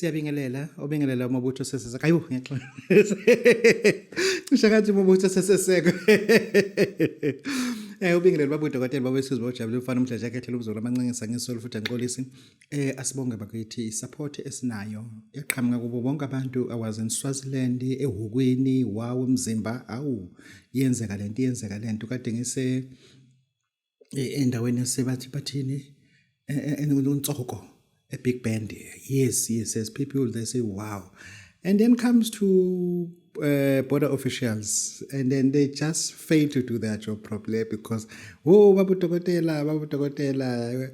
Siyabingelela, obingelela umabutho seseseka. Ayiwo ngiyaxoxa. Cishe ngathi umabutho seseseka. Ubingelela babudokotela babesizwe bojabule ufana umdla jakhethela ubuzolo amancinisa ngisolo futhi anxolisi. Asibonge bakithi isupport esinayo. Yaqhamuka kubo bonke abantu awazi eSwaziland, eHukweni, wawo umzimba, awu yenzeka lento kade ngise endaweni yasebathi bathini uNtsoko. A big band. Yes. People, they say, wow. And then comes to border officials. And then they just fail to do their job properly because, babudokotela.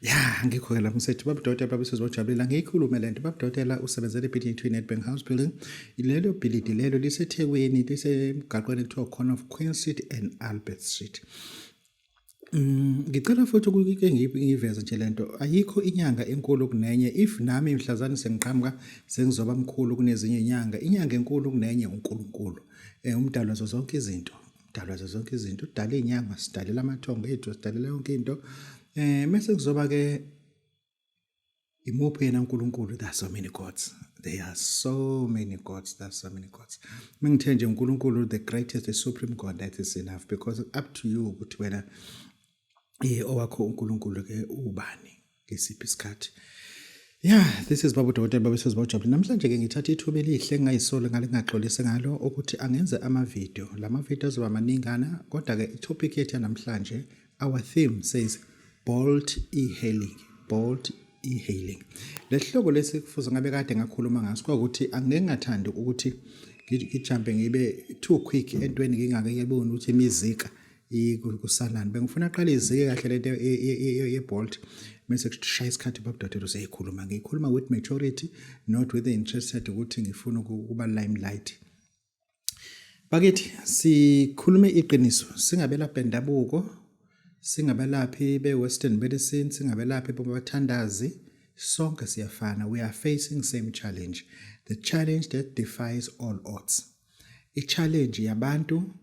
Yeah, ngikho msethi babudokotela babesizojabula ngikhulume lento babudokotela usebenzele ePT2 Nedbank House building. Ilelo building lelo liseThekwini lisemgaqweni kuthiwa Corner of Queen Street and Albert Street. Ngicela futhi ukike ngiveze nje lento ayikho inyanga enkulu kunenye if nami mhlazana sengiqhamuka sengizoba mkhulu kunezinye inyanga enkulu kunenye uNkulunkulu umdalo wazo zonke izinto udala inyanga sidalela amathongo ethu sidalela yonke into mase kuzoba ke imuphi yena uNkulunkulu. There are so many gods. Mengithe nje uNkulunkulu the greatest, the supreme God, that is enough because up to you ukuthi wena owakho uNkulunkulu ke ubani ngesiphi isikhathi. Yeah, this is Babu Dokotela babesizojabula namhlanje ke ngithatha ithuba elihle ngayisolo ngalingaxolise ngalo ukuthi angenze ama-video. Lama video azoba maningana kodwa ke itopic yethu namhlanje, our theme says bold e-hailing. Lesihloko lesi kufuze ngabe kade ngakhuluma ngaso ukuthi angeke ngathandi ukuthi ngijumpe ngibe too quick entweni ngingake ngiyabona ukuthi imizika ikusalana. Bengifuna aqale izike kahle lento ye-Bolt mase kushaya isikhathi babudokotela useyikhuluma. Ngikhuluma with maturity, not with the interested ukuthi ngifuna ukuba limelight. Bakithi sikhulume iqiniso, singabelaphi bendabuko, singabelaphi be-Western medicine, singabelaphi babathandazi, sonke siyafana. We are facing same challenge, the challenge that defies all odds. I-challenge yabantu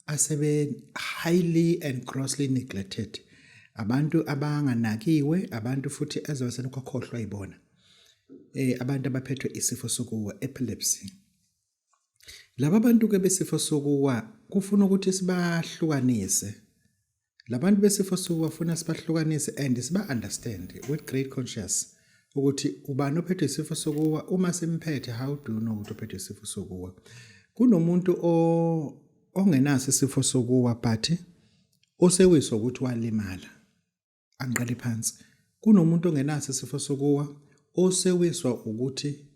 asebe highly and grossly neglected, abantu abanganakiwe, abantu futhi ezawasena kwakhohlwa ibona, abantu abaphethwe isifo sokuwa, epilepsy. Laba bantu ke besifo sokuwa kufuna ukuthi sibahlukanise. Labantu besifo sokuwa funa sibahlukanise and siba understand with great conscious ukuthi ubani ophethwe isifo sokuwa. Uma simphethe, how do you know ukuthi uphethwe isifo sokuwa? Kunomuntu ongenaso isifo sokuwa but osewiswa ukuthi walimala. Angiqale phansi. Kunomuntu ongenaso isifo sokuwa osewiswa ukuthi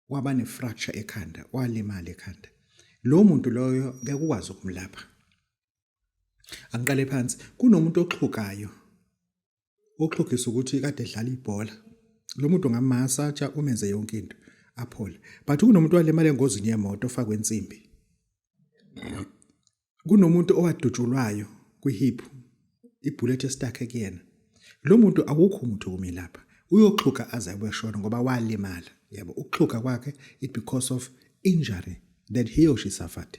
waba ne-fracture ekhanda, walimala ekhanda. Lo muntu loyo ngeke ukwazi ukumlapha. Angiqale phansi. Kunomuntu oxhukayo, oxhukisa ukuthi kade edlala ibhola. Lo muntu ngamasatsha umenze yonke into aphole. But kunomuntu walimala engozini yemoto ofakwe insimbi. Kunomuntu owadutshulwayo kwihip, ibullet estakhe kuyena. Lo muntu awukho umuntu kumilapha. Uyoxhuka aze ayeshona ngoba walimala. Yabo, ukuxhuka kwakhe it because of injury that he or she suffered.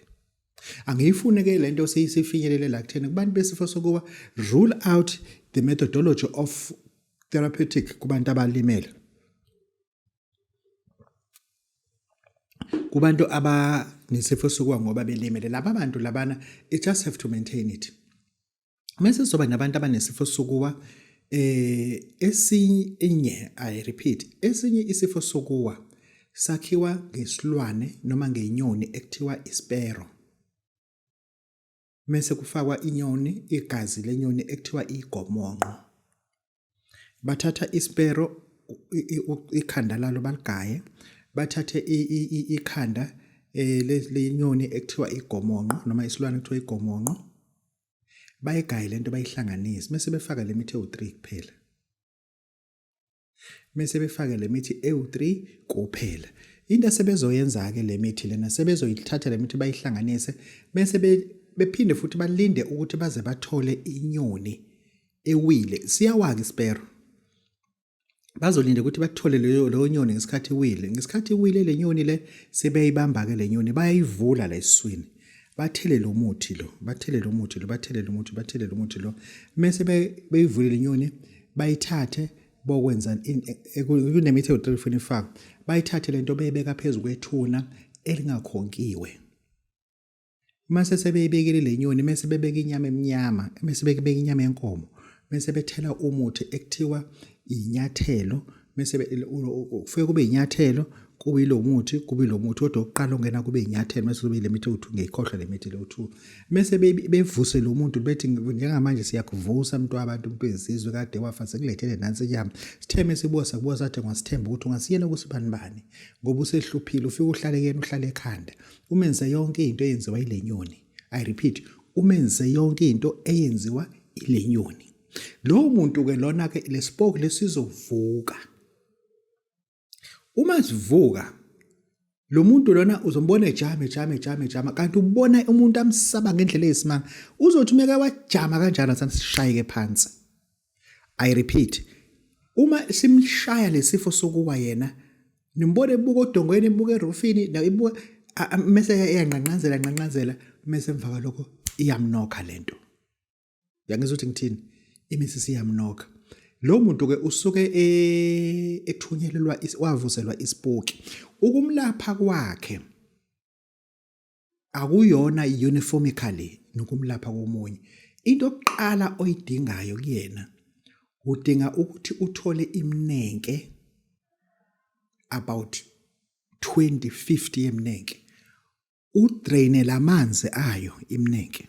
Angiyifune ke lento seyisifinyelele la kuthena kubantu besifo sokuwa, rule out the methodology of therapeutic kubantu abalimele. Kubantu abanesifo sokuwa ngoba belimele, laba bantu labana it just have to maintain it. Mase soba nabantu abanesifo sokuwa esinye, I repeat, esinye isifo sokuwa sakhiwa ngesilwane noma ngenyoni ekuthiwa ispero. Mase kufakwa inyoni, igazi lenyoni ekuthiwa igomonqo. Bathatha ispero, ikhanda lalo baligaye, bathathe ikhanda lenyoni ekuthiwa igomonqo noma isilwane ekuthiwa igomonqo, bayigaye lento bayihlanganise mase befaka le mithi ewu3 kuphela. Mase befaka le mithi ewu3 kuphela. Into sebezoyenza ke le mithi lena sebezoyithatha le mithi bayihlanganise mase bephinde futhi balinde ukuthi baze bathole inyoni ewile. Siyawaka ispero. Bazolinda ukuthi bathole leyo nyoni ngesikhathi iwile. Ngesikhathi iwile le nyoni le sebeyibamba ke le nyoni bayayivula la esiswini. Bathele lo muthi lo. Mase beyivule le nyoni bayithathe bokwenza kunemethod efuna ifakwe bayithathe lento beyibeka phezulu kwethuna elingakhonkiwe mase sebeyibekile lenyoni mase bebeka inyama emnyama mase bebeka inyama yenkomo mase bethela umuthi ekuthiwa inyathelo mase kufike kube inyathelo kube lo muthi kodwa oqala ongena kube inyathelo mase kube le mithi u2 ngeyikhohlwa le mithi lo2 mase bevuse lo muntu bethi njengamanje siyakuvusa umuntu wabantu bezizwe kade wafa sekulethele nansi inyama sitheme sibuza sathi ngasithemba ukuthi ungasiyena kusibani ngoba usehluphile ufike uhlale yena uhlale ekhanda umenze yonke into eyenziwa ile nyoni I repeat umenze yonke into eyenziwa ile nyoni lo muntu ke lona ke lespoke lesizovuka uma sivuka lo muntu lona uzombona ejama kanti ubona umuntu amsaba ngendlela eyisimanga uzothi umeke wajama kanjalo sanisishayeke phansi I repeat uma simshaya lesifo sokuwa yena nimbone ebuka odongweni ebuka erufini la ibuka mase iyanqanqanzela mase emva lokho iyamnokha lento yangizwa ukuthi ngithini imisisi iyamnokha lo muntu ke usuke ethunyelelwa wavuselwa ispoki ukumlapha kwakhe akuyona uniformically nokumlapha komunye into yokuqala oyidingayo kuyena udinga ukuthi uthole imnenke about 20-50 yemnenke udraine lamanzi ayo imnenke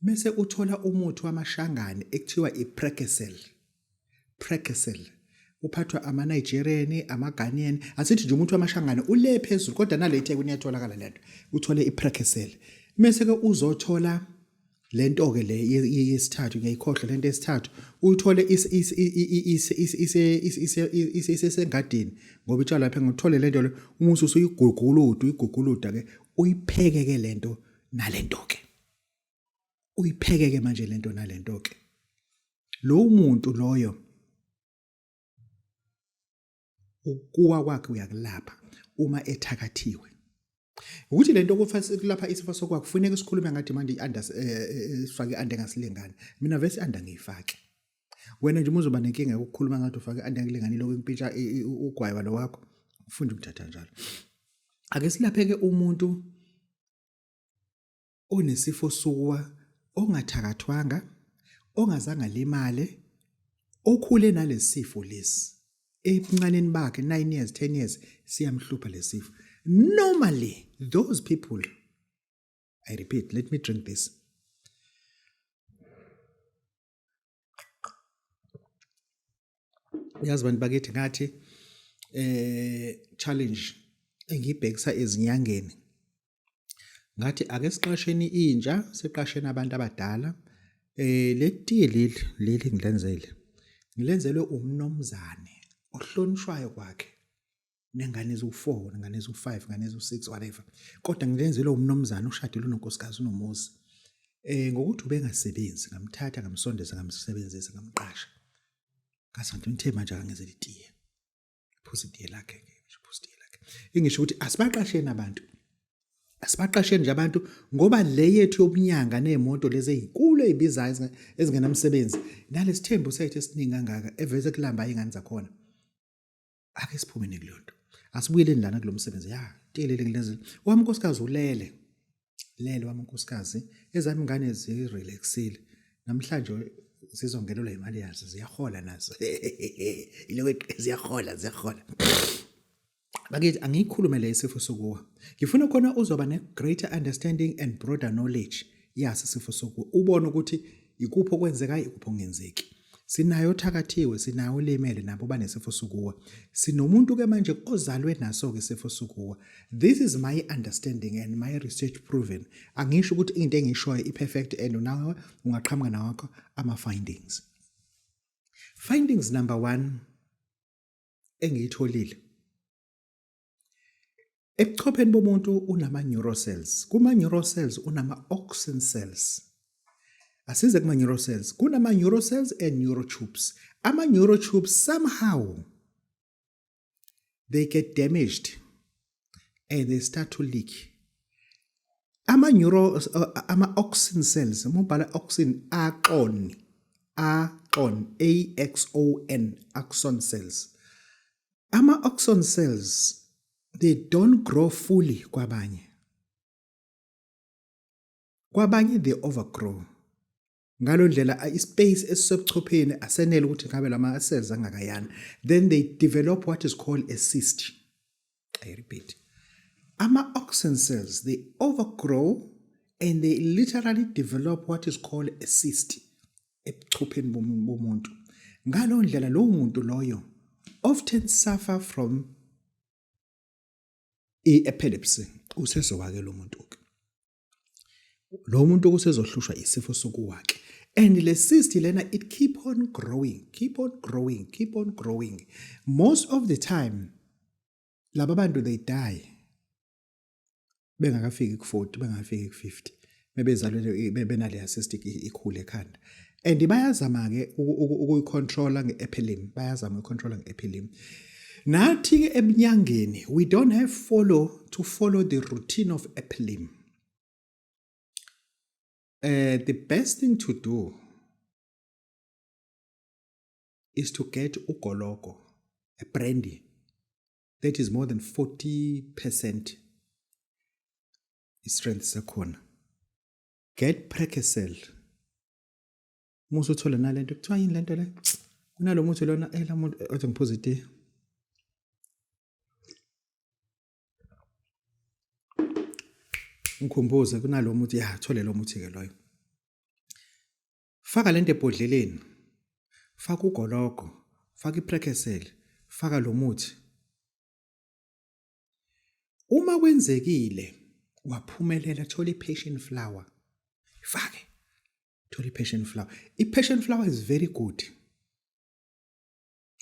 mase uthola umuthi wamashangane ekuthiwa iPrekesel uphathwa ama-Nigerian ama-Ghanaian asithi nje umuthi wamashangane ule phezulu kodwa nale eThekwini iyatholakala lento uthole iPrekesel mase ke uzothola lento ke le yesithathu ngiyikhohlwa lento yesithathu uyithole isesengadini ngoba itshala lapha ngithole lento le umuthi usuyiguguluda ke uyipheke ke lento nalento ke uyipheke manje lento nalento ke lo muntu loyo ukuwa kwakhe uyakulapha uma ethakathiwe ukuthi lento kufanele isifo sokwa kufuneka sikhulume ngathi manje sifake ande ngasilengane mina vese anda ngiyifake wena nje uzoba nenkinga yokukhuluma ngathi ufake ande ngilengane lokho impintsha ugwayiwa lo wakho ufunda ukuthatha njalo ake silapheke umuntu onesifo sokuwa ongathakathwanga ongazange limale okhule nalesifo lesi ebuncaneni bakhe 9 years 10 years siyamhlupha lesifo normally those people I repeat let me drink this yazi bantu bakithi ngathi challenge engibhekisa ezinyangeni ngathi ake siqasheni intsha siqasheni abantu abadala letiye leli ngilenzelwe umnomzane ohlonishwayo kwakhe nengane ezu4 nengane ezu5 nengane ezu6 whatever kodwa ngilenzelwe umnomzane ushadile unonkosikazi unomuzi ngokuthi ubengasebenzi ngamthatha ngamsondeza ngamsebenzisa ngamqasha ngasanti ngithe manje angenzela itiye phuza itiye lakhe ingisho ukuthi asibaqasheni abantu asibaqasheni nje abantu ngoba le yethu yobunyanga neemoto lezi ezinkulu ezibizayo ezingenamsebenzi nalesithembu sethu esiningi kangaka eveze kulamba ingane zakhona ake siphume nekulonto asibuyele endlana kulomsebenzi telele ngilenzela wami unkosikazi ulele wami unkosikazi ezami ingane zirelaxile namhlanje sizongelelwa imali yazo ziyahola nazo ilokho ziyahola bakithi angiyikhulume le isifo sokuwa ngifuna khona uzoba ne greater understanding and broader knowledge yasi isifo sokuwa ubone ukuthi ikuphi okwenzekayo ikuphi okungenzeki sinayo thakathiwe sinayo limele nabo banesifo sokuwa sinomuntu ke manje ozalwe naso ke isifo sokuwa this is my understanding and my research proven angisho ukuthi into engishoyo iperfect and nawe ungaqhamuka nawakho ama findings number 1 engiyitholile ebuchopheni bomuntu unama neurocells kuma neurocells unama auxin cells asize kuma neurocells kunama neurocells and neurotubes ama neurotubes somehow they get damaged and they start to leak ama-auxin cells, uma ubhala auxin, axon, axon, axon cells. Ama-axon cells, they don't grow fully kwabanye. Kwabanye they overgrow. Ngalo ndlela ispace esisebuchopheni asenele ukuthi ngabe lama cells angakayana. Then they develop what is called a cyst. I repeat. Ama-auxin cells, they overgrow and they literally develop what is called a cyst ebuchopheni bomuntu. Ngalo ndlela lo muntu loyo often suffer from epilepsy. Usezowake lo muntu. Lo muntu kusezohlushwa isifo sokuwake. And le cyst lena, it keep on growing. Most of the time, laba bantu they die. Bengakafiki ku-40, bengakafiki ku-50. Bebezalwe benale cyst ikhule ekhanda. And bayazama-ke ukuyicontrola nge-epilim. Bayazama ukuyicontrola nge-epilim. Nathi-ke ebunyangeni, we don't have to follow the routine of epilim. The best thing to do is to get ugoloko, a brandy that is more than 40% strength sekhona. Get Percocet. Musu uthola nalento kuthiwa yini lento le? Kunalo muthi lona lamuntu othi ngiphuzite. Ngikhumbuze kunalo muthi thole lo muthi ke loyo. Faka lento ebhodleleni. Faka ugoloko, faka iPercocet, faka lo muthi. Uma kwenzekile waphumelela thola i-passion flower. Fake. Thola i-passion flower. I-passion flower is very good.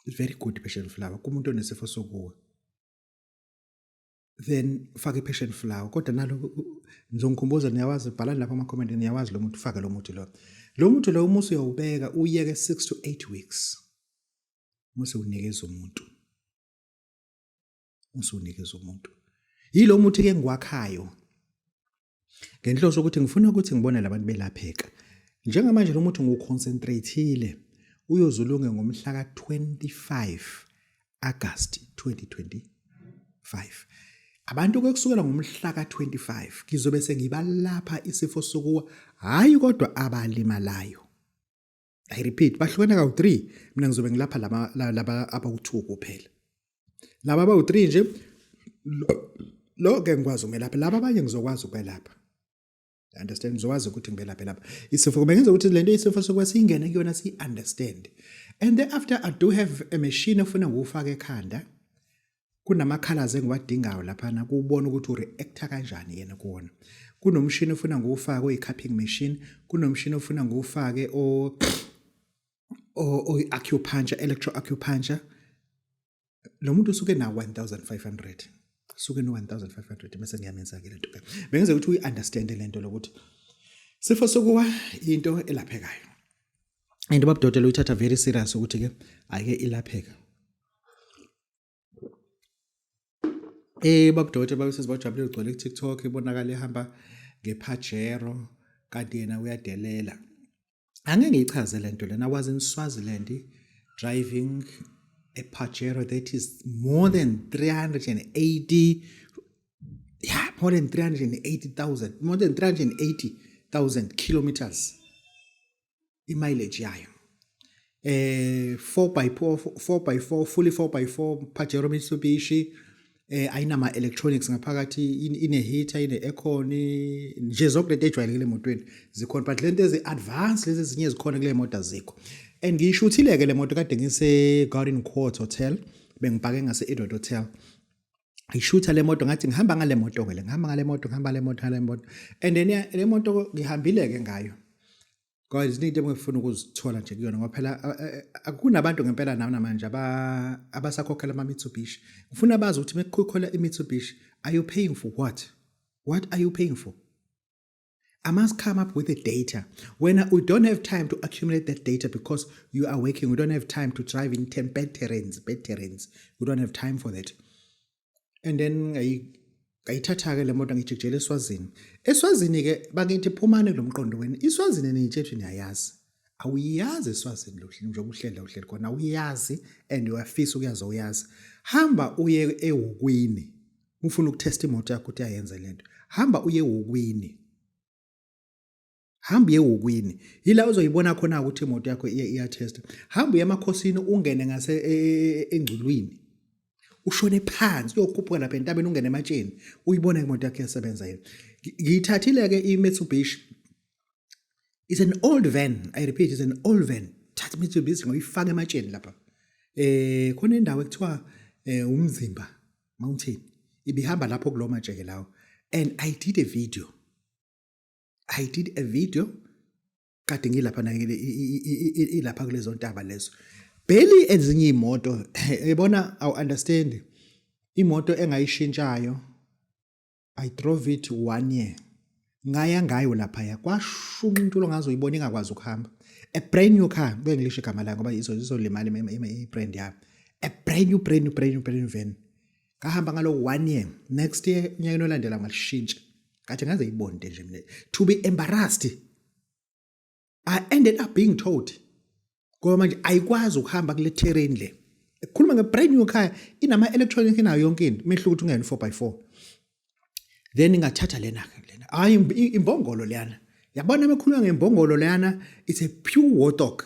It's very good passion flower kumuntu onesifo sokuwa. Then faka i-passion flower. Kodwa nalo ngizongikhumbuza niyawazi bhala lapha ama-comment niyawazi lo muntu faka lo muthi lo. Lo muthi lo uma usuyawubeka uyeke 6 to 8 weeks. Mase unikeza umuntu. Usunikeza umuntu. Yilo muthi ke ngiwakhayo. Ngenhloso ukuthi ngifuna ukuthi ngibone labantu belapheka. Njengamanje lo muthi ngiwuconcentrateile uyozulunge ngomhla ka-25 August 2025. Abantu kusukela ngomhla ka-25 kizobe sengibalapha isifo sokuwa hayi kodwa abalimalayo. I repeat, bahlukana ka-3 mina ngizobe ngilapha laba abawu2 kuphela. Laba abawu3 nje lo ke ngikwazi umelapha, laba abanye ngizokwazi ukwelapha. Understand, ngizokwazi ukuthi ngibelaphe lapha. Isifo kube ngenza ukuthi lento isifo sokuwa singene kuyona si understand. And then after I do have a machine ofuna ngufaka ekhanda. Kunama colors engiwadingayo lapha na kubona ukuthi ureacta kanjani yena kuwona. Kunomshini ofuna ngufaka oyi-cupping machine, kunomshini ofuna ngufake acupuncture, electro-acupuncture. Lo muntu usuke na 1500. Suke no 1500 bese ngiyamenza-ke lento. Bengenza ukuthi uyi-understand lento lokuthi sifo sokuwa into elaphekayo. And babudokotela uyithatha very serious ukuthi ke ayike ilapheka. Babudokotela babesizibajabule ugcwele ku-TikTok ibonakala ehamba ngePajero kanti yena uyadelela. Angeke ngiyichaze lento lena. I was in Swaziland driving a Pajero that is more than 380,000 kilometers. I-mileage yayo. 4x4, fully 4x4 Pajero Mitsubishi. Ayinama electronics ngaphakathi, ine heater, ine aircon, nje zonke lento ejwayelekile emotweni zikhona, but lento ezi-advanced lezi ezinye zikhona kule moto azikho. And ngishuthile ke le moto kade ngise Garden Court Hotel, bengibhake ngase Edward Hotel. Ngishutha le moto ngathi ngihamba ngale moto ke le, ngihamba ngale moto, and then le moto ngihambile ke ngayo. Guys, ninte ngifuna ukuzithola nje kuyona ngoba phela akunabantu ngempela namanje abasakhokhela ama Mitsubishi. Ngifuna bazi ukuthi mekukhokhela iMitsubishi, are you paying for what? What are you paying for? I must come up with the data. When we don't have time to accumulate that data because you are working, we don't have time to drive in bad terrains. We don't have time for that. And then ngayithatha-ke le moto ngijikijela eSwazini. eSwazini-ke bakithi phumani kulo mqondo wena. iSwazini niyitshethwe niyayazi. Awuyazi eSwazini njengoba uhleli la uhleli khona. Awuyazi and uyafisa ukuyazi awuyazi. Hamba uye eWukwini. Ufuna ukuthesta imoto yakho ukuthi ayenze lento. Hamba uye eWukwini. Hamba uye eWukwini. Yila uzoyibona khona ukuthi imoto yakho iyathesta. Hamba uye emakhosini ungene ngase engculwini. Ushone phansi uyokhuphuka lapha entabeni ungene ematsheni uyibona imoto yakhe yasebenza yini. Ngiyithathile ke iMitsubishi. It's an old van. I repeat, it's an old van. Thatha iMitsubishi ngoyifaka ematsheni lapha. Khona indawo ekuthiwa uMzimba Mountain. Ibihamba lapho kulo matsheke lawo. And I did a video. Kade ngilapha na ilapha kulezo ntaba lezo. Beli ezinye imoto ebona awu understand imoto engayishintshayo I drove it 1 year ngaya ngayo lapha ya kwashunqa into longazoyibona ingakwazi ukuhamba a brand new car bengilisho igama la ngoba izolimala i-brand yabo a brand new van kahamba ngalo 1 year next year unyaka olandela ngalishintsha kade ngaze yibone nje mina to be embarrassed I ended up being told ngoba manje ayikwazi ukuhamba kule terrain le. Ekhuluma nge-brand new car inama electronic inayo yonke into mehlo ukuthi ungene 4x4. Then ngathatha lena. Hayi imbongolo leyana. Yabona bekhuluma ngembongolo leyana it's a pure warthog.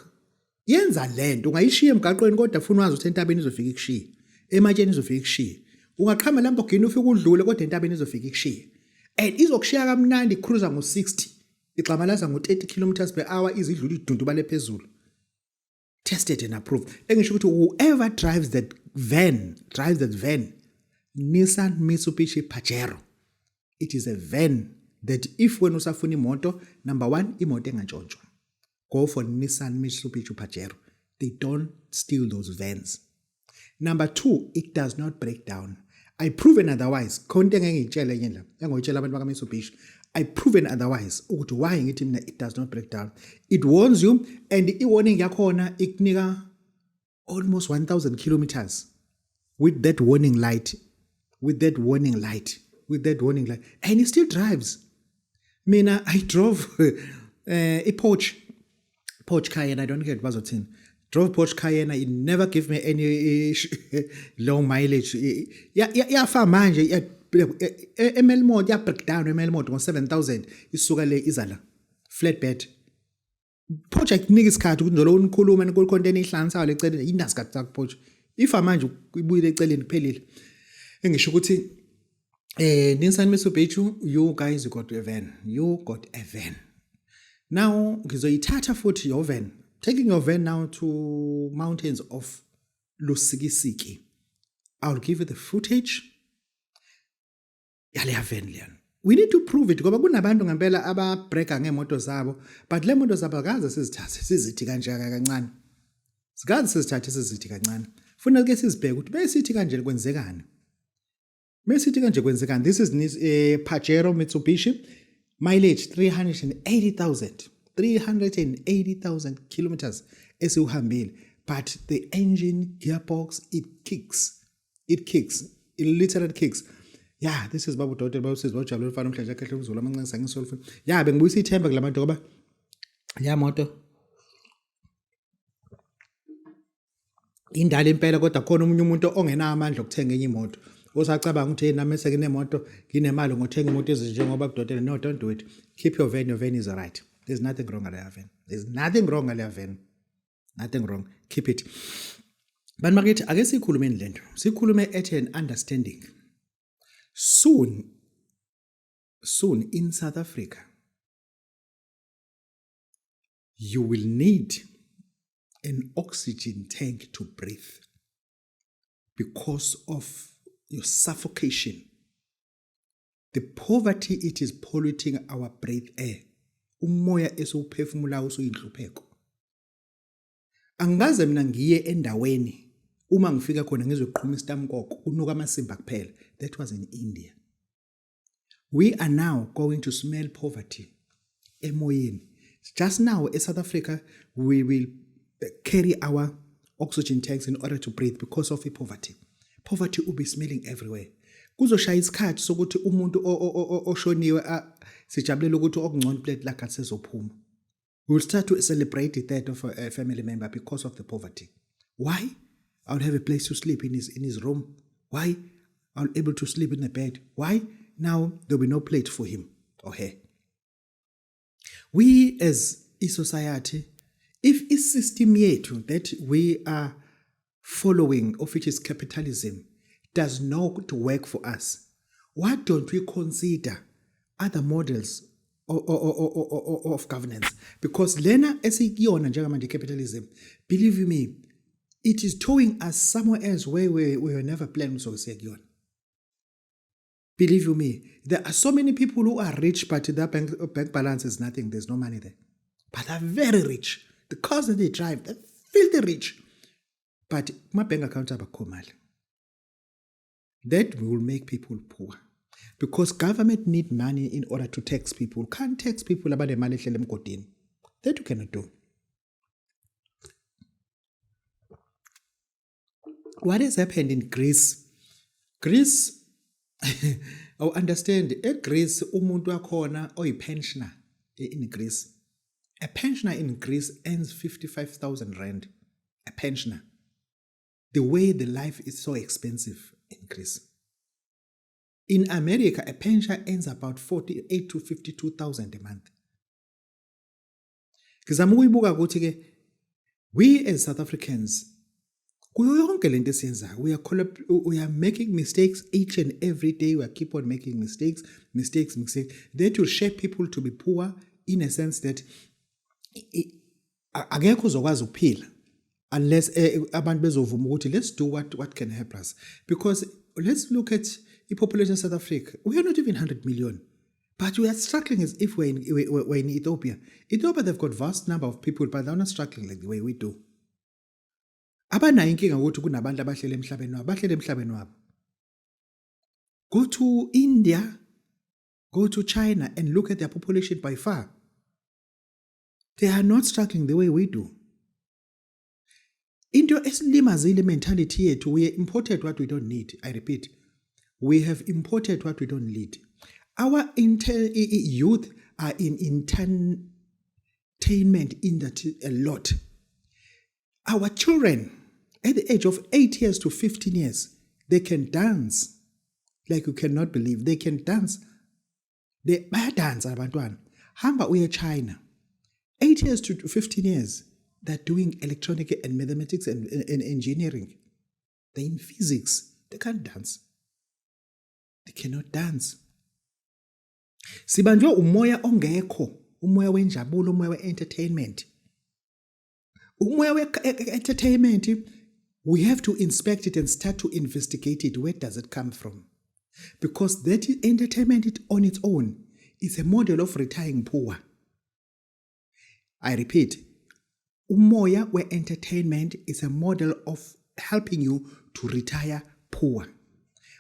Yenza lento ungayishiya emgaqweni kodwa ufuna wazi ukuthi entabeni izofika ikushiye. Ematsheni izofika ikushiye. Ungaqhama Lamborghini ufike udlule kodwa entabeni izofika ikushiye. And izokushiya kamnandi cruiser ngo60. Ixamalaza ngo30 km/h izidlula idundubale phezulu. Tested and approved. Engisho ukuthi whoever drives that van, Nissan Mitsubishi Pajero. It is a van that if when usafuna imoto, number 1, imoto engantshontshwa. Go for Nissan Mitsubishi Pajero. They don't steal those vans. Number 2, it does not break down. I proven otherwise. Konke engengitshela yena, engoyitshela abantu baka Mitsubishi. I proven otherwise ukuthi why ngithi mina it does not break down. It warns you and i-warning yakhona ikunika almost 1000 kilometers with that warning light and it still drives. Mina I drove a Porsche Cayenne. I don't care what bazothini. Drove Porsche Cayenne. It never gave me any low mileage. Yafa manje ML mode ya breakdown ML mode ngo7000 isuka le izala flatbed project nike isikhathi ukuthi njalo unikhuluma nekol content ihlanisa le eceleni indazi kathi Porsche ifa manje ibuyile eceleni kuphelile engisho ukuthi Nissan Mitsubishi you guys got a van now ngizoyithatha futhi your van taking your van now to mountains of Lusikisiki. I'll give you the footage. We need to prove it ngoba kunabantu ngempela ababreaka ngemoto zabo but le moto zabo akaze sizithi kanje kancane sikaze sizithi kancane funa ke sizibheke ukuthi besithi kanje kwenzekani this is Pajero Mitsubishi mileage 380,000 kilometers esiuhambile but the engine gearbox it literally kicks. Yeah, this is Babu Dotel, Babu says, watch a little fun, Jacket, Zulaman, sang soul. Yeah, when we see Temper Glamantoba. Yeah, moto. Indala impela kodwa khona umunye umuntu ongenamandla okuthenga enye imoto. Osacabanga ukuthi yena mase kunemoto, nginemali ngothenga imoto ezinjengoba Dotel. No, don't do it. Keep your van is alright. There's nothing wrong with your van. Nothing wrong. Keep it. But Margaret, ake sikhulume lento. Sikhulume at an understanding. Soon in South Africa, you will need an oxygen tank to breathe because of your suffocation. The poverty, it is polluting our breath air. Umoya esiwuphefumulayo usuyinhlupheko. Angaze mina ngiye endaweni uma ngifika khona ngizoqhuma isitamkoko unuka amasimba kuphela. That was in India. We are now going to smell poverty emoyeni. Just now in South Africa we will carry our oxygen tanks in order to breathe because of the poverty. Poverty will be smelling everywhere. kuzoshaya isikhathi sokuthi umuntu oshoniwe sijabulela ukuthi okungcono plate lakhe asizophuma. We will start to celebrate the death of a family member because of the poverty. Why? I'll have a place to sleep in his room. Why? I'll be able to sleep in the bed. Why? Now there'll be no plate for him or her. We as a society, if a system yethu that we are following, of which is capitalism, does not work for us, why don't we consider other models of governance? Because lena esikuyona njengamanje capitalism, believe me, it is towing us somewhere else where we were never planning to say kuyona. Believe you me, there are so many people who are rich, but their bank balance is nothing. There's no money there. But they're very rich. The cars that they drive, they're filthy rich. But my bank account are mali. That will make people poor. Because government need money in order to tax people. Can't tax people about the money that you cannot do. What has happened in Greece? Greece, I understand, Greece, umuntu wakhona oyi-pensioner in Greece. A pensioner in Greece earns 55,000 rand. A pensioner. The way the life is so expensive in Greece. In America, a pensioner earns about 48 to 52,000 a month. Ngizama ukuyibuka ukuthi ke we as South Africans, we are making mistakes each and every day. We keep on making mistakes. That will shape people to be poor in a sense that akekho uzokwazi ukuphila unless abantu bezovuma ukuthi let's do what can help us. Because let's look at the population of South Africa. We are not even 100 million. But we are struggling as if we're in Ethiopia. Ethiopia, they've got vast number of people, but they're not struggling like the way we do. Abanayo inkinga ukuthi kunabantu abahlele emhlabeni wabo. Go to India, go to China and look at their population by far. They are not struggling the way we do. Into esilimazile mentality yethu, we imported what we don't need. I repeat, we have imported what we don't need. Our youth are in entertainment industry a lot. Our children, at the age of 8 years to 15 years, they can dance like you cannot believe. They can dance. They dance, abantwana. Hamba uye China. 8 years to 15 years, they're doing electronic and mathematics and engineering. They're in physics. They can't dance. They cannot dance. Sibanjwe umoya ongekho, umoya wenjabulo, umoya we-entertainment. Umoya we-entertainment, we have to inspect it and start to investigate it. Where does it come from? Because that entertainment on its own is a model of retiring poor. I repeat, umoya we-entertainment is a model of helping you to retire poor.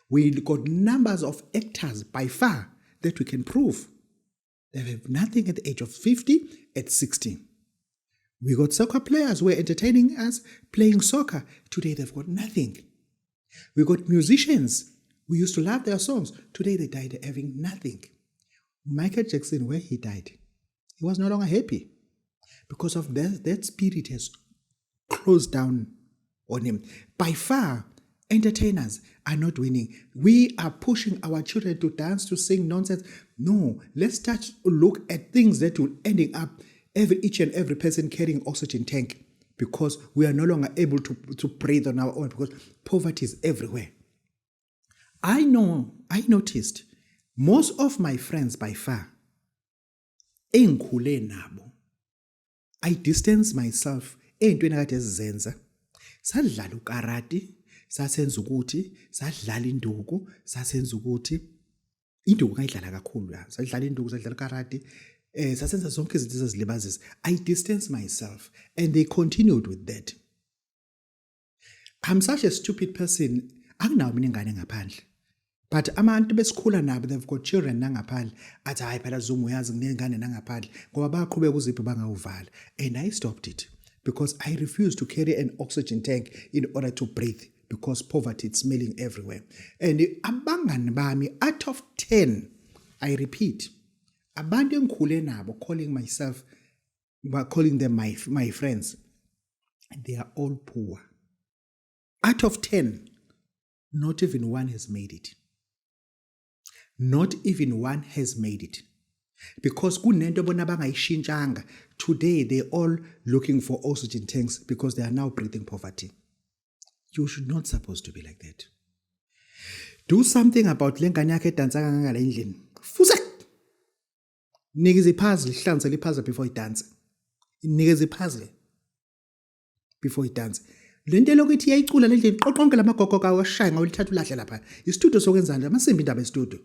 We got numbers of actors by far that we can prove. They have nothing at the age of 50, at 60. We got soccer players who are entertaining us playing soccer. Today they've got nothing. We got musicians. We used to love their songs. Today they died having nothing. Michael Jackson, where he died, he was no longer happy because of that spirit has closed down on him. By far, entertainers are not winning. We are pushing our children to dance, to sing nonsense. No, let's start to look at things that will ending up each and every person carrying oxygen tank because we are no longer able to breathe on our own because poverty is everywhere. I noticed most of my friends by far, engikhule nabo, I distance myself ey'ntweni akade ezizenza. Sadlala ukarati, sasenza ukuthi, sadlala induku, sasenza ukuthi, induku ngayidlala kakhulu ya. Sadlala induku, sadlala ukarati, sasenza zonke izinto ezizilibazisa. I distance myself and they continued with that. I'm such a stupid person. Anginawo mina ingane ngaphandle. But abantu besikhula nabo, they've got children nangaphandle. Athi hayi phela Zungu uyazi nginengane nangaphandle ngoba baqhubeka uziphi bangawuvala. And I stopped it because I refused to carry an oxygen tank in order to breathe because poverty is smelling everywhere. And abangani bami, out of 10, I repeat, abantu engikhule nabo, calling them my friends, they are all poor. Out of 10, not even one has made it. Not even one has made it. Because kunento bona bangayishintshanga. Today they're all looking for oxygen tanks because they are now breathing poverty. You should not supposed to be like that. Do something about lengane yakhe edansa kangangala endlini. Fuze nikeza ipuzzle, ihlanzele ipuzzle before idance. Nikeza ipuzzle before idance. Lento lokuthi iyayicula lendlini qoqonke lamagogo kawo ashaya ngawulithatha ulahle lapha. Istudio sokwenzana amasimbi indaba estudio.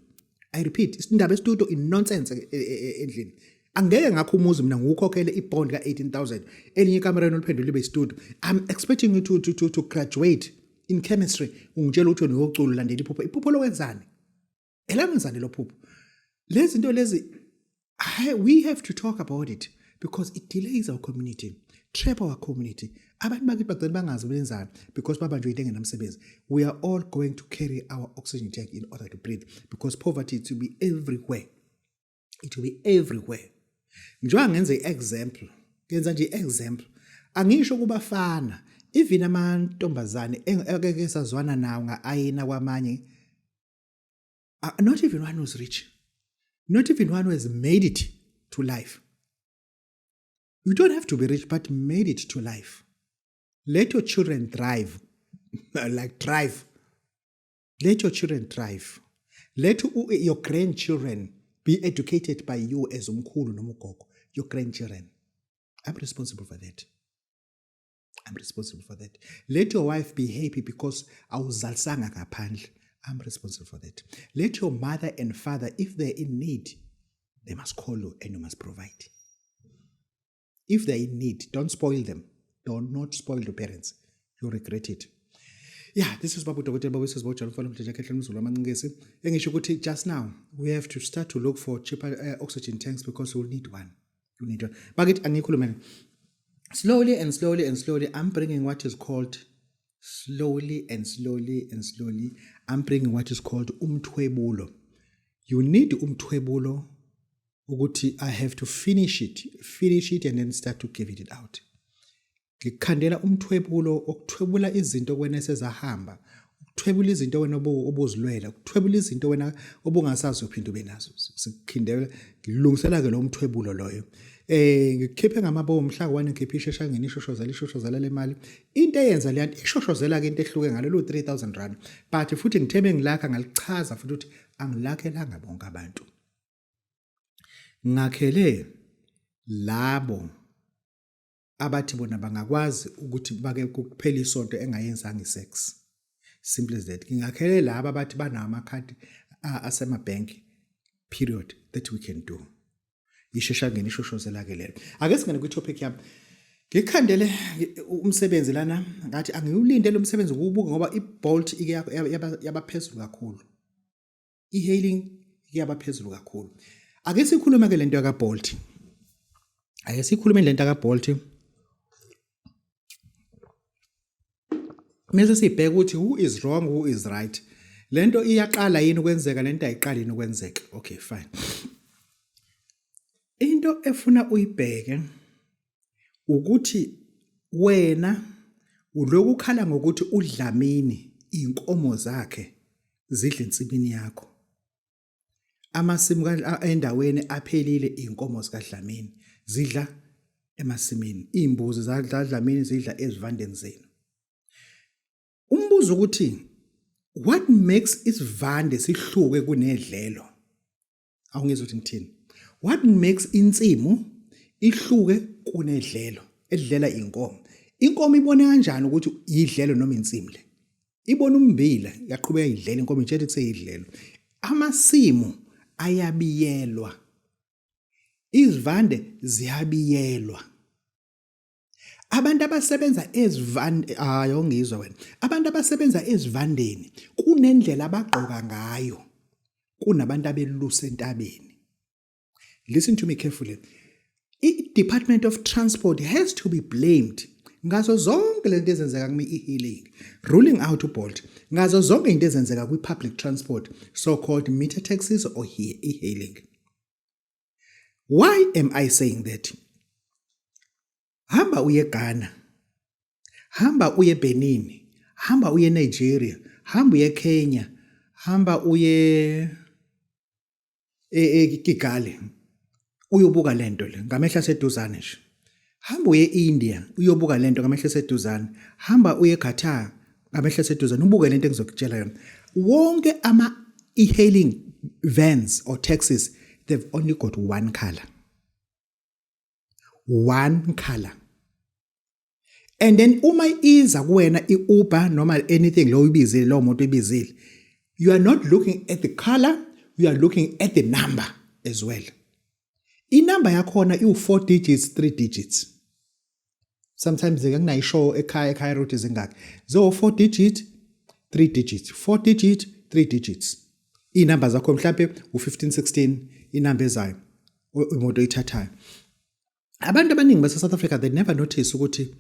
I repeat, indaba estudio in nonsense endlini. Angeke ngakho umuzi mina ngukhokhele ibond ka 18,000 elinye ikamera noliphendula libe studio. I'm expecting you to graduate in chemistry. Ungitshela ukuthi uyocula landela iphupho. Iphupho lokwenzani? Elangenzani lo phupho? Lezi zinto lezi we have to talk about it because it delays our community. Trap our community. Abantu bakithi bagcina bangazi benzani because babanjwe into engenamsebenzi. We are all going to carry our oxygen tank in order to breathe because poverty it will be everywhere. It will be everywhere. Njengoba ngenze example, ngenza nje example. Angisho kubafana, even amantombazane engeke sazwana nawo ngaayina kwamanye. Not even one who's rich. Not even one who has made it to life. You don't have to be rich, but made it to life. Let your children thrive. Thrive. Let your children thrive. Let your grandchildren be educated by you as umkhulu noma ugogo. Your grandchildren. I'm responsible for that. I'm responsible for that. Let your wife be happy because awuzalisanga ngaphandle. I'm responsible for that. Let your mother and father, if they're in need, they must call you and you must provide. If they're in need, don't spoil them. Do not spoil the parents. You'll regret it. Yeah, this is Babu Dr. Babu says about just now, we have to start to look for cheaper oxygen tanks because we'll need one. You need one. But slowly and slowly and slowly, I'm bringing what is called slowly and slowly and slowly, I'm bringing what is called umthwebulo. You need umthwebulo. Ukuthi I have to finish it and then start to give it out. Ngikhandela umthwebulo okuthwebula izinto wena esezahamba, ukuthwebula izinto wena obuzilwela, ukuthwebula izinto wena obungasazi uphinda ube nazo. Sikhindela ngilungisela ke lo mthwebulo loyo. Ngikhiphe ngamabomu mhla ka1 ngikhiphe isheshangeni ishoshozela le mali. Into eyenza le nto ishoshozela ke into ehluke ngalelo 3000 rand. But futhi ngithebe ngilakha ngalichaza futhi ukuthi angilakhelanga bonke abantu. Ngakhele labo abathi bona bangakwazi ukuthi bake kuphela isonto engayenzanga isex. Simple as that. Ngakhele labo abathi banamakhadi asemabank period that we can do. Isheshangeni ishoshozela ke lelo. Ake singene ku topic yami. Ngikhandele umsebenzi lana ngathi angiwulindele umsebenzi ukubuka ngoba iBolt yabaphezulu kakhulu. iHailing yabaphezulu kakhulu. Ake sikhulume ke lento ka Bolt. Ake sikhulume lento ka Bolt. Mase sibheke ukuthi who is wrong, who is right. Lento iyaqala yini ukwenzeka, lento ayiqali yini ukwenzeka. Okay, fine. Into efuna uyibheke ukuthi wena uloku khala ngokuthi uDlamini inkomo zakhe zidla insibini yakho. Amasimu endaweni aphelile inkomo zikaDlamini zidla emasimini, imbuzi zaDlamini zidla ezivandeni zenu. Umbuzo ukuthi what makes isivande sihluke kunedlelo? Awungizwa ukuthi ngithini? What makes insimu ihluke kunedlelo? Edlela inkomo. Inkomo ibona kanjani ukuthi idlelo noma insimu le? Ibona umbila yaqhubeka idlela inkomo intshela ukuthi seyidlelo. Amasimu ayabiyelwa. Izivande ziyabiyelwa. Abantu abasebenza ezivande ayongizwa wena. Abantu abasebenza ezivandeni kunendlela abagqoka ngayo. Kunabantu abelusa entabeni. Listen to me carefully. The Department of Transport has to be blamed ngazo zonke lento ezenzeka kuma e-hailing, ruling out uBolt, ngazo zonke into ezenzeka kwi-public transport, so-called meter taxis or e-hailing. Why am I saying that? Hamba uye Ghana, hamba uye Benin, hamba uye Nigeria, hamba uye Kenya, hamba uye Kigali, uyobuka lento le ngamehla seduzane nje. Hamba uye India, uyobuka lento ngamehla seduzane. Hamba uye Qatar, ngamehla seduzane ubuke lento engizokutshela yona. Wonke ama e-hailing vans or taxis, they've only got one color. One color. And then uma iza kuwena i-Uber noma anything lo ibizile lo moto ibizile, you are not looking at the color, you are looking at the number as well. Inumber yakhona iwu4 digits, 3 digits. Sometimes ngiyayishow ekhaya route izingaki. 4 digit, 3 digits, 4 digit, 3 digits. Inumber zakho mhlambe u15 16 inumber ezayo imoto ithathayo. Abantu abaningi base South Africa they never notice ukuthi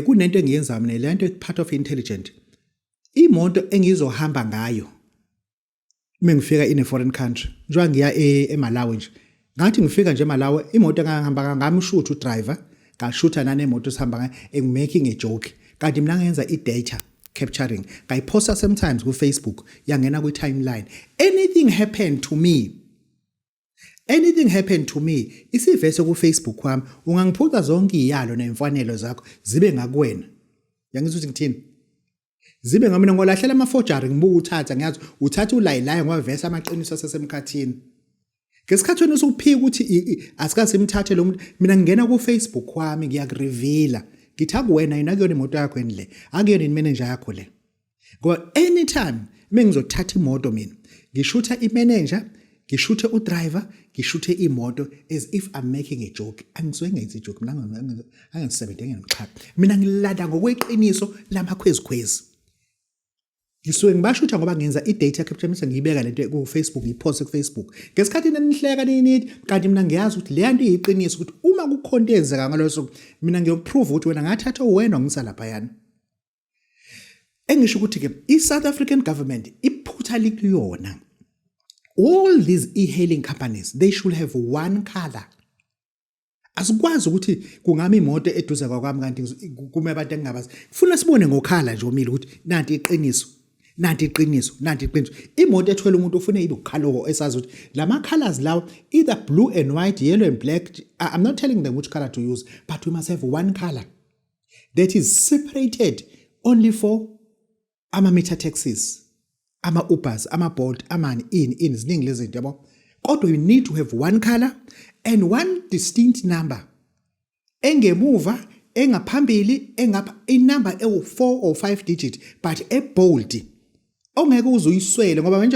kunento engiyenza mina lento part of intelligent. Imoto engizohamba ngayo mengifika in a foreign country njengoba ngiya eMalawi nje ngathi ngifika nje eMalawi imoto engahamba ngamshutha udriver ngashutha nanemoto sihamba ngayo making a joke kanti mina ngenza i-data capturing ngayiposta sometimes ku Facebook yangena ku timeline. Anything happened to me isivese ku Facebook kwami ungangiphuza zonke iziyalo nemfanelo zakho zibe ngakuwena. Yangizwa ukuthi ngithini? Zibe ngamina ngolahlela ama-forgery ngibuka uthatha ngiyazi uthatha ulayilayo ngoba vese amaqiniso asesemkhathini. Ngesikhathi wena usuphika ukuthi asikaze imthathe lo muntu mina ngingena ku Facebook kwami ngiyakureveala ngithi akuwena yena kuyona imoto yakho endle akuyona imanager yakho le. Ngoba anytime mengizothatha imoto mina ngishutha imanager ngishuthe udriver ngishuthe imoto as if I'm making a joke. Angisuke ngenza ijoke mina angisebenze ngengixhaka. Mina ngilanda ngokweqiniso lamakhwezikhwezi. Ngisuke ngibashutha ngoba ngenza i-data capture mase ngiyibeka lento ku Facebook ngipost ku Facebook. Ngesikhathi nenihleka ninithi kanti mina ngiyazi ukuthi le nto iyiqiniso ukuthi uma kukhonto ezeka ngaloso mina ngiyoprove ukuthi wena ngathatha uwena ngisala phayana. Engisho ukuthi ke i-South African government iphutha likuyona. All these e-hailing companies they should have one color. Asikwazi ukuthi kungami imoto eduze kwakwami kanti kume abantu engingabazi. Kufuna sibone ngokhala nje omile ukuthi nanti iqiniso. Nanti iqiniso. Imoto ethwele umuntu ufune ibe ukhalo esazi ukuthi lama colors lawo either blue and white, yellow and black. I'm not telling them which color to use, but we must have one color that is separated only for ama-meter taxis, ama-Ubers, ama-Bolt, amani in ziningi lezi zinto yabo. Kodwa we need to have one color and one distinct number. Engemuva, engaphambili, engapha inumber ewu4 or 5 digit but ebold. Ongeke uzuyiswele ngoba manje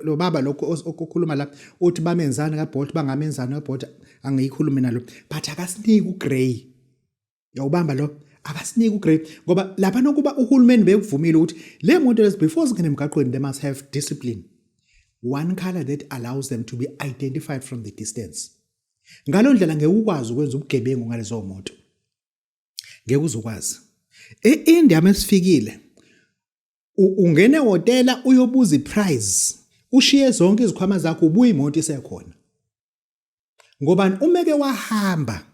lo baba lokho okukhuluma la uthi bamenzana kaBolt bangamenzana kaBolt angiyikhulumi nalo but akasiniki ugrey. Yawubamba lo akasiniki ugrey ngoba lapha nokuba uhulumeni bekuvumile ukuthi le moto lezi before zingene emgaqweni they must have discipline. One color that allows them to be identified from the distance. Ngalo ndlela ngeke ukwazi ukwenza ubugebengu ngalezo moto. Ngeke uzokwazi. eIndia masifikile ungene hotela uyobuza iprice ushiye zonke izikhwama zakho ubuye imoto isekhona. Ngoba umeke wahamba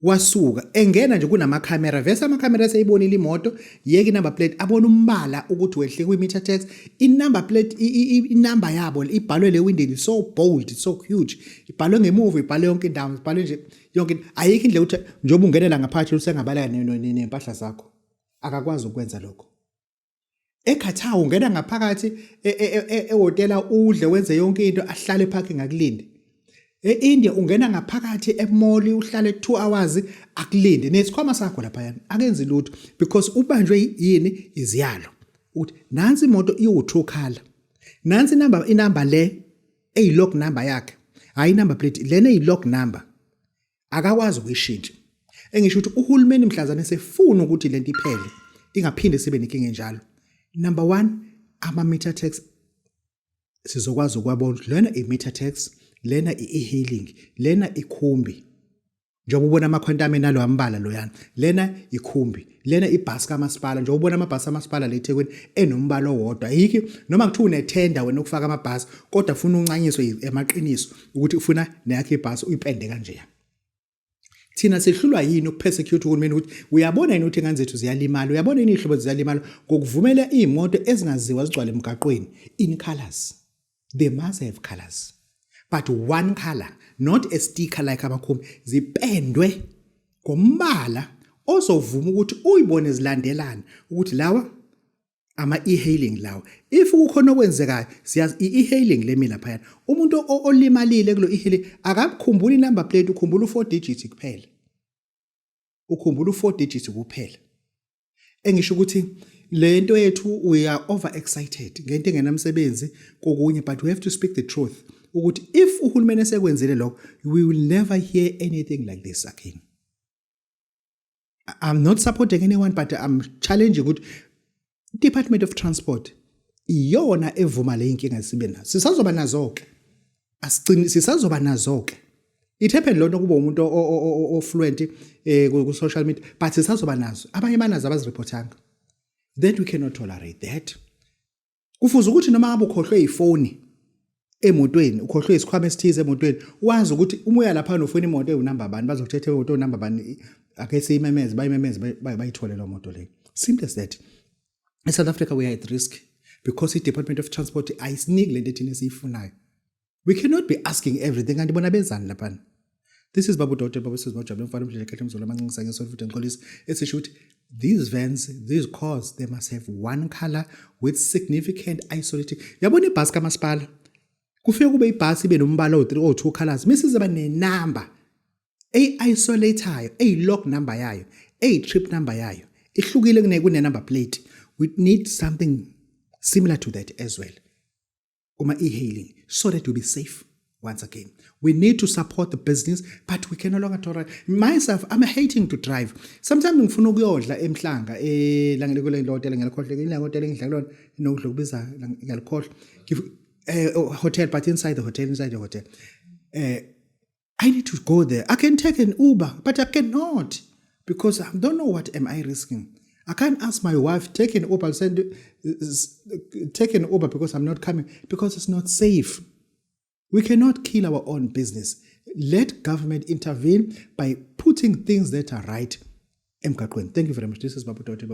wasuka engena nje kunama camera vese ama camera seyibonile imoto yeke number plate abona umbala ukuthi wehle kwi meter tax number plate inumber yabo ibhalwe le window so bold so huge ibhalwe ngemuva ibhalwe yonke indawo ibhalwe nje yonke ayikho indlela ukuthi njoba ungenela ngaphakathi usengabala nempahla zakho akakwazi ukwenza lokho. eKhathao ungena ngaphakathi ehotela udle wenze yonke into ahlale parking akulinde. eIndia ungena ngaphakathi emall uhlale 2 hours akulinde nesikhwama sakho lapha yana akenzi lutho because ubanjwe yini iziyalo uthi nansi imoto iwu2 color nansi inumber le eyilock number yakhe hayi number plate lena eyilock number akakwazi ukuyishintsha. Engisho ukuthi uhulumeni mhlazane sefuna ukuthi lento iphele ingaphinde sibe nenkinga enjalo. Number 1 ama meter tax sizokwazi ukwabona lena i meter tax lena i-hailing lena ikhumbi njengoba ubona amakhwantameni alo ambala loyana lena ikhumbi lena ibhasi kamasipala njengoba ubona amabhasi kamasipala le eThekwini enombala owodwa yiki noma kuthiwa unethenda wena ukufaka amabhasi kodwa ufuna uncanyiswe emaqiniso ukuthi ufuna neyakhe ibhasi uyipende kanje thina sihlulwa yini ukupersecute uhulumeni ukuthi uyabona yini ukuthi ingane zethu ziyalimala uyabona yini ihlobo ziyalimala ngokuvumela imoto ezingaziwa zigcwala emgaqweni in colors they must have colors but one color not a sticker like amakhumbi zipendwe ngombala ozovuma ukuthi uyibone zilandelana ukuthi lawa ama e-hailing lawa if kukhona okwenzekayo siyazi i-e-hailing lemila phaya umuntu olimalile kulo e-hailing akakukhumbula inumber plate ukhumbula u4 digits kuphela ukhumbula u4 digits kuphela engisho ukuthi lento yethu we are over excited ngento engenamsebenzi kokunye but we have to speak the truth ukuthi if uhulumeni esekwenzile lokho we will never hear anything like this again. I'm not supporting anyone but I'm challenging ukuthi Department of Transport iyona evuma le inkinga sibe nazo sisazoba nazo ke asicini sisazoba nazo ke it happened lonto kuba umuntu o fluent ku social media but sisazoba nazo abanye banazo abazireportanga that we cannot tolerate that kufuze ukuthi noma ngabe ukhohlwe ifoni emotweni ukhohlwe isikhwama esithize emotweni wazi ukuthi uma uya lapha nofuna imoto ewunamba bani bazokuthetha imoto namba bani ake siyimemeze bayithole lo moto le simple as that. In South Africa, we are at risk because the Department of Transport is neglect. We cannot be asking everything. And this is Babu Daughter, Babu says, these vans, these cars, they must have one color with significant isolating. Yabona ibhasi kamasipala. Kufika kube ibhasi ibe nombala o 2 colors. Mrs. Abane number. A lock number yayo. A trip number yayo. Ihlukile kune number plate. We need something similar to that as well. E-hailing, so that we'll be safe once again. We need to support the business, but we can no longer tolerate. Myself, I'm hating to drive. Sometimes ngifuna ukuyodla emhlanga langele kule hotel ngelikhohle ile hotel engihlala nokudla kubiza ngelikhohle hotel but inside the hotel. I need to go there. I can take an Uber, but I cannot because I don't know what am I risking. I can't ask my wife, take an Uber, take an Uber because I'm not coming, because it's not safe. We cannot kill our own business. Let government intervene by putting things that are right. Thank you very much. This is Babu Daughter.